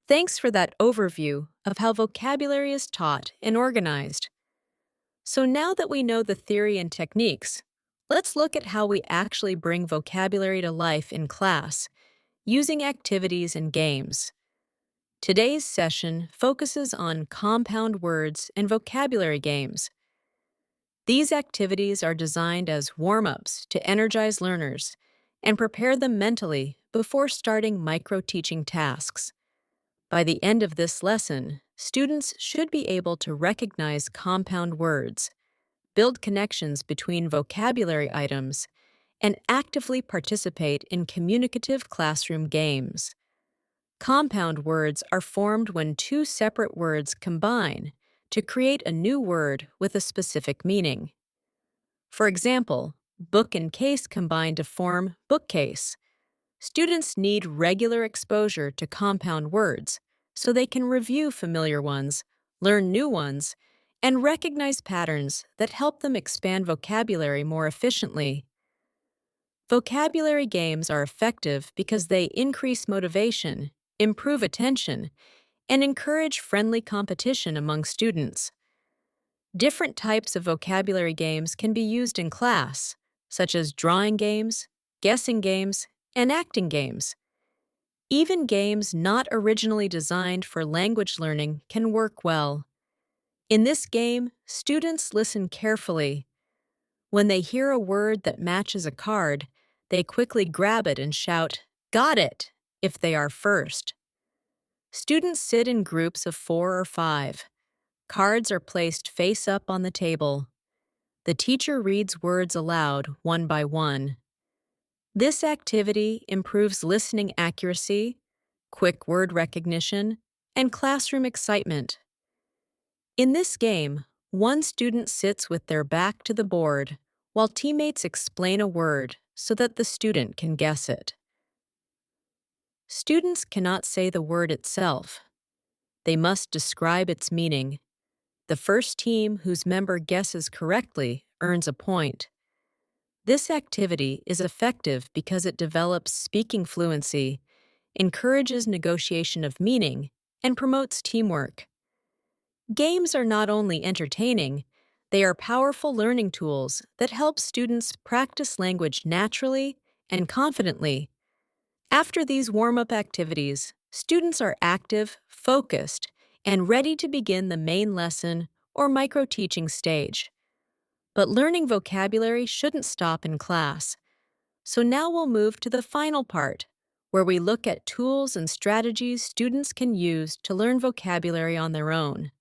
Thanks for that overview of how vocabulary is taught and organized. So now that we know the theory and techniques, let's look at how we actually bring vocabulary to life in class, using activities and games. Today's session focuses on compound words and vocabulary games. These activities are designed as warm-ups to energize learners and prepare them mentally before starting micro-teaching tasks. By the end of this lesson, students should be able to recognize compound words, build connections between vocabulary items, and actively participate in communicative classroom games. Compound words are formed when two separate words combine to create a new word with a specific meaning. For example, book and case combine to form bookcase. Students need regular exposure to compound words so they can review familiar ones, learn new ones, and recognize patterns that help them expand vocabulary more efficiently. Vocabulary games are effective because they increase motivation, improve attention, and encourage friendly competition among students. Different types of vocabulary games can be used in class, such as drawing games, guessing games, and acting games. Even games not originally designed for language learning can work well. In this game, students listen carefully. When they hear a word that matches a card, they quickly grab it and shout, "Got it!" if they are first. Students sit in groups of 4 or 5. Cards are placed face up on the table. The teacher reads words aloud, one by one. This activity improves listening accuracy, quick word recognition, and classroom excitement. In this game, one student sits with their back to the board while teammates explain a word so that the student can guess it. Students cannot say the word itself. They must describe its meaning. The first team whose member guesses correctly earns a point. This activity is effective because it develops speaking fluency, encourages negotiation of meaning, and promotes teamwork. Games are not only entertaining, they are powerful learning tools that help students practice language naturally and confidently. After these warm-up activities, students are active, focused, and ready to begin the main lesson or micro-teaching stage. But learning vocabulary shouldn't stop in class. So now we'll move to the final part, where we look at tools and strategies students can use to learn vocabulary on their own.